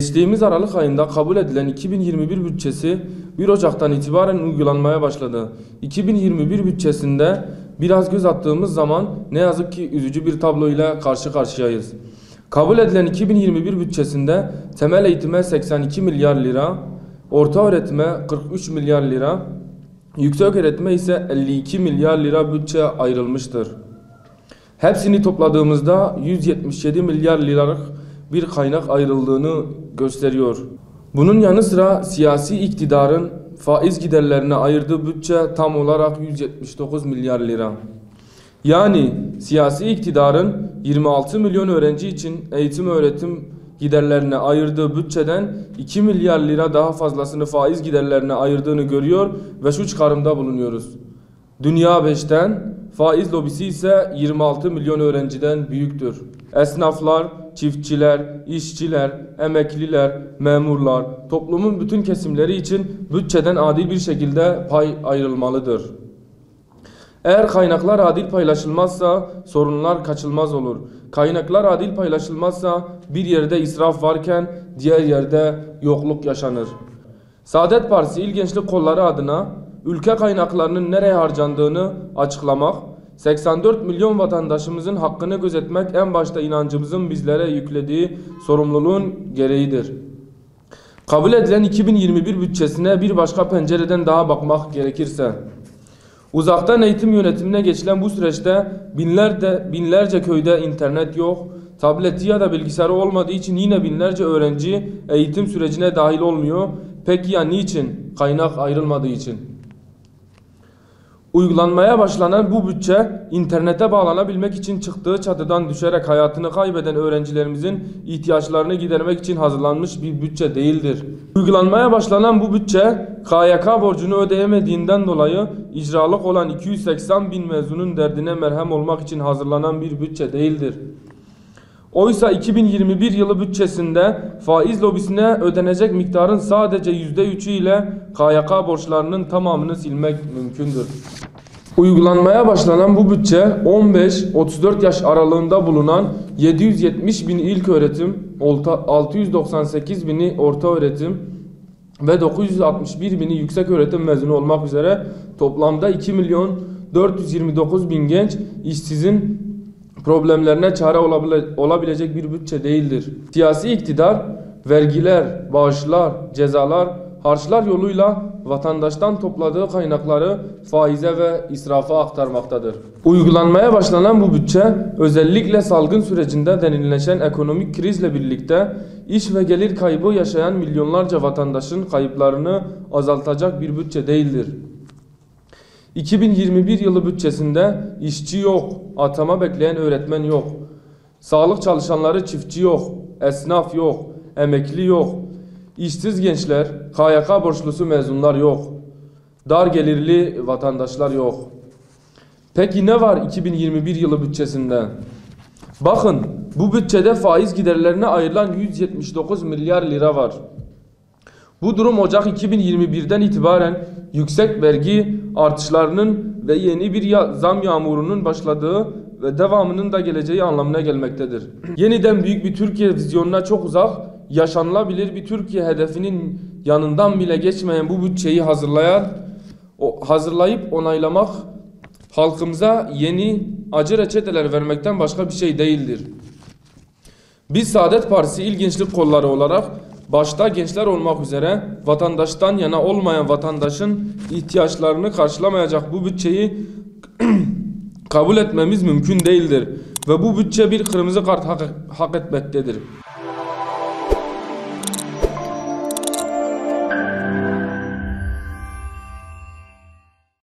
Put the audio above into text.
Geçtiğimiz Aralık ayında kabul edilen 2021 bütçesi 1 Ocak'tan itibaren uygulanmaya başladı. 2021 bütçesinde biraz göz attığımız zaman ne yazık ki üzücü bir tablo ile karşı karşıyayız. Kabul edilen 2021 bütçesinde temel eğitime 82 milyar lira, orta öğretime 43 milyar lira, yüksek öğretime ise 52 milyar lira bütçe ayrılmıştır. Hepsini topladığımızda 177 milyar liralık bir kaynak ayrıldığını gösteriyor. Bunun yanı sıra siyasi iktidarın faiz giderlerine ayırdığı bütçe tam olarak 179 milyar lira. Yani siyasi iktidarın 26 milyon öğrenci için eğitim öğretim giderlerine ayırdığı bütçeden 2 milyar lira daha fazlasını faiz giderlerine ayırdığını görüyor ve şu çıkarımda bulunuyoruz. Dünya 5'ten, faiz lobisi ise 26 milyon öğrenciden büyüktür. Esnaflar, çiftçiler, işçiler, emekliler, memurlar, toplumun bütün kesimleri için bütçeden adil bir şekilde pay ayrılmalıdır. Eğer kaynaklar adil paylaşılmazsa sorunlar kaçınılmaz olur. Kaynaklar adil paylaşılmazsa bir yerde israf varken diğer yerde yokluk yaşanır. Saadet Partisi İl Gençlik Kolları adına ülke kaynaklarının nereye harcandığını açıklamak, 84 milyon vatandaşımızın hakkını gözetmek en başta inancımızın bizlere yüklediği sorumluluğun gereğidir. Kabul edilen 2021 bütçesine bir başka pencereden daha bakmak gerekirse, uzaktan eğitim yönetimine geçilen bu süreçte binlerce köyde internet yok, tableti ya da bilgisayarı olmadığı için yine binlerce öğrenci eğitim sürecine dahil olmuyor. Peki ya niçin? Kaynak ayrılmadığı için. Uygulanmaya başlanan bu bütçe internete bağlanabilmek için çıktığı çatıdan düşerek hayatını kaybeden öğrencilerimizin ihtiyaçlarını gidermek için hazırlanmış bir bütçe değildir. Uygulanmaya başlanan bu bütçe KYK borcunu ödeyemediğinden dolayı icralık olan 280 bin mezunun derdine merhem olmak için hazırlanan bir bütçe değildir. Oysa 2021 yılı bütçesinde faiz lobisine ödenecek miktarın sadece %3'ü ile KYK borçlarının tamamını silmek mümkündür. Uygulanmaya başlanan bu bütçe 15-34 yaş aralığında bulunan 770 bin ilköğretim, 698 bini orta öğretim ve 961 bini yüksek öğretim mezunu olmak üzere toplamda 2 milyon 429 bin genç işsizin problemlerine çare olabilecek bir bütçe değildir. Siyasi iktidar vergiler, bağışlar, cezalar, harçlar yoluyla vatandaştan topladığı kaynakları faize ve israfa aktarmaktadır. Uygulanmaya başlanan bu bütçe özellikle salgın sürecinde derinleşen ekonomik krizle birlikte iş ve gelir kaybı yaşayan milyonlarca vatandaşın kayıplarını azaltacak bir bütçe değildir. 2021 yılı bütçesinde işçi yok, atama bekleyen öğretmen yok, sağlık çalışanları çiftçi yok, esnaf yok, emekli yok, işsiz gençler, KYK borçlusu mezunlar yok, dar gelirli vatandaşlar yok. Peki ne var 2021 yılı bütçesinde? Bakın, bu bütçede faiz giderlerine ayrılan 179 milyar lira var. Bu durum Ocak 2021'den itibaren yüksek vergi artışlarının ve yeni bir zam yağmurunun başladığı ve devamının da geleceği anlamına gelmektedir. Yeniden büyük bir Türkiye vizyonuna çok uzak, yaşanılabilir bir Türkiye hedefinin yanından bile geçmeyen bu bütçeyi hazırlayıp onaylamak halkımıza yeni acı reçeteler vermekten başka bir şey değildir. Biz Saadet Partisi İl Gençlik Kolları olarak başta gençler olmak üzere vatandaştan yana olmayan vatandaşın ihtiyaçlarını karşılamayacak bu bütçeyi kabul etmemiz mümkün değildir. Ve bu bütçe bir kırmızı kart hak etmektedir.